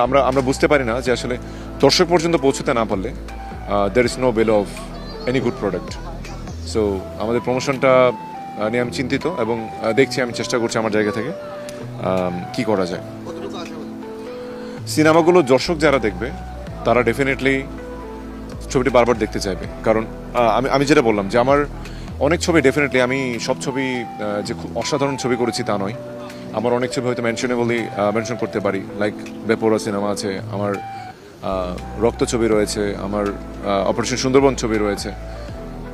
আমরা আমরা বুঝতে পারি না যে আসলে দর্শক পর্যন্ত পৌঁছতে না পারলে there is no value of any good product. So আমাদের প্রমোশনটা নিয়ে আমি চিন্তিত এবং দেখছি, আমি চেষ্টা করছি আমার জায়গা থেকে কি করা যায়। সিনেমাগুলো দর্শক যারা দেখবে তারা ডেফিনেটলি ছবিটি বারবার দেখতে চাইবে, কারণ আমি যেটা বললাম যে আমার অনেক ছবি ডেফিনেটলি, আমি সব ছবি যে খুব অসাধারণ ছবি করেছি তা নয়। আমার অনেক ছবি হয়তো মেনশন করতে পারি, লাইক বেপরোয়া সিনেমা আছে, আমার রক্ত ছবি রয়েছে, আমার অপারেশন সুন্দরবন ছবি রয়েছে।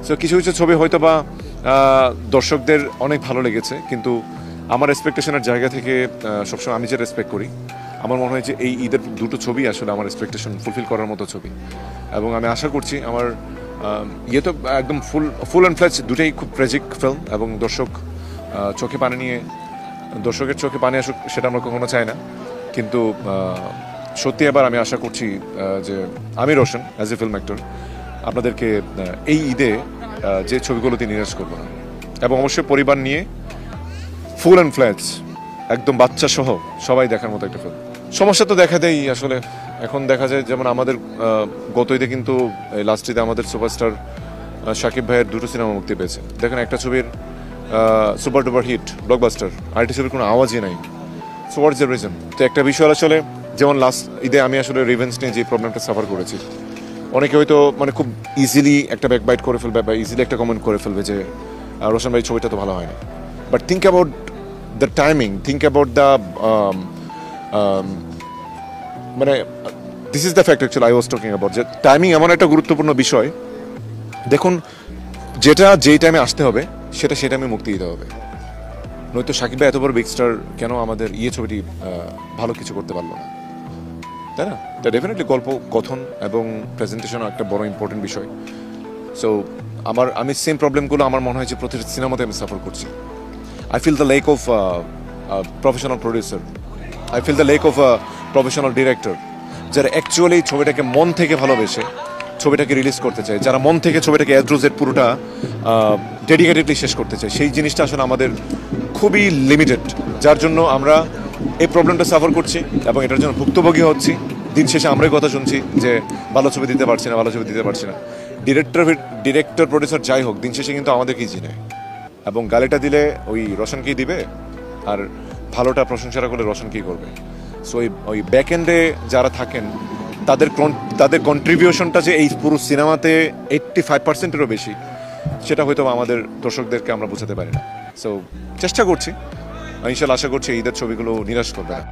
সো কিছু কিছু ছবি হয়তো বা দর্শকদের অনেক ভালো লেগেছে, কিন্তু আমার এক্সপেকটেশনের জায়গা থেকে সবসময় আমি যে রেসপেক্ট করি, আমার মনে হয় যে এই ঈদের দুটো ছবি আসলে আমার এক্সপেকটেশন ফুলফিল করার মতো ছবি। এবং আমি আশা করছি আমার ইয়ে তো একদম ফুল অ্যান্ড ফ্ল্যাশ দুটোই খুব ট্র্যাজিক ফিল্ম, এবং দর্শকের চোখে পানি আসুক সেটা আমরা কখনো চাই না। কিন্তু সত্যি এবার আমি আশা করছি যে আমি Roshan as a film actor আপনাদেরকে এই ঈদে যে ছবিগুলোতে নিরাশ করবো না, এবং অবশ্যই পরিবার নিয়ে ফুল অ্যান্ড ফ্ল্যাশ একদম বাচ্চা সহ সবাই দেখার মতো একটা ফিল্ম। সমস্যা তো দেখা দেয় আসলে, এখন দেখা যায় যেমন আমাদের গত ঈদে কিন্তু লাস্ট ঈদে আমাদের সুপারস্টার শাকিব ভাইয়ের দুটো সিনেমা মুক্তি পেয়েছে। দেখেন, একটা ছবির সুপার ডুপার হিট ব্লকবাস্টার, আরেকটি ছবির কোনো আওয়াজই নাই। So what's the reason? তো একটা বিষয় আসলে, যেমন লাস্ট ঈদে আমি আসলে রিভেঞ্জ নিয়ে যে প্রবলেমটা সাফার করেছি, অনেকে হয়তো মানে খুব ইজিলি একটা ব্যাকবাইট করে ফেলবে বা ইজিলি একটা কমেন্ট করে ফেলবে যে রোশন ভাই ছবিটা তো ভালো হয় না। But think about the timing, think about the মানে this is the fact actually I was talking about, যে টাইমিং এমন একটা গুরুত্বপূর্ণ বিষয়। দেখুন, যেটা যেই টাইমে আসতে হবে সেটা সেই টাইমে মুক্তি দিতে হবে। নয়তো সাকিব ভাই এত বড় বিগ স্টার, কেন আমাদের ছবিটি ভালো কিছু করতে পারলো না, তাই না? তা ডেফিনেটলি গল্প কথন এবং প্রেজেন্টেশন একটা বড় ইম্পর্টেন্ট বিষয়। সো আমি সেম প্রবলেমগুলো আমার মনে হয় যে প্রতিটা সিনেমাতে আমি সাফার করছি। I feel the lack of professional producer, I feel the lack of professional director, যারা অ্যাকচুয়ালি ছবিটাকে মন থেকে ভালোবেসে ছবিটাকে রিলিজ করতে চায়, যারা মন থেকে ছবিটাকে অ্যাড্রোজের পুরোটা ডেডিকেটেডলি শেষ করতে চায়। সেই জিনিসটা আসলে আমাদের খুবই লিমিটেড, যার জন্য আমরা এই প্রবলেমটা সাফার করছি এবং এটার জন্য ভুক্তভোগী হচ্ছি। দিন শেষে আমরাই কথা শুনছি যে ভালো ছবি দিতে পারছি না। ডিরেক্টর প্রডিউসার যাই হোক, দিন শেষে কিন্তু আমাদেরকেই চিনে, এবং গালিটা দিলে ওই রোশনকেই দিবে, আর ভালোটা প্রশংসাটা করলে রোশনকেই করবে। সো ওই ব্যাক এন্ডে যারা থাকেন তাদের কন্ট্রিবিউশনটা যে এই পুরো সিনেমাতে 85%-এরও বেশি, সেটা হয়তো আমাদের দর্শকদেরকে আমরা বোঝাতে পারি না। সো চেষ্টা করছি, ইনশাল্লাহ আশা করছি ঈদের ছবিগুলো নিরাশ করবে না।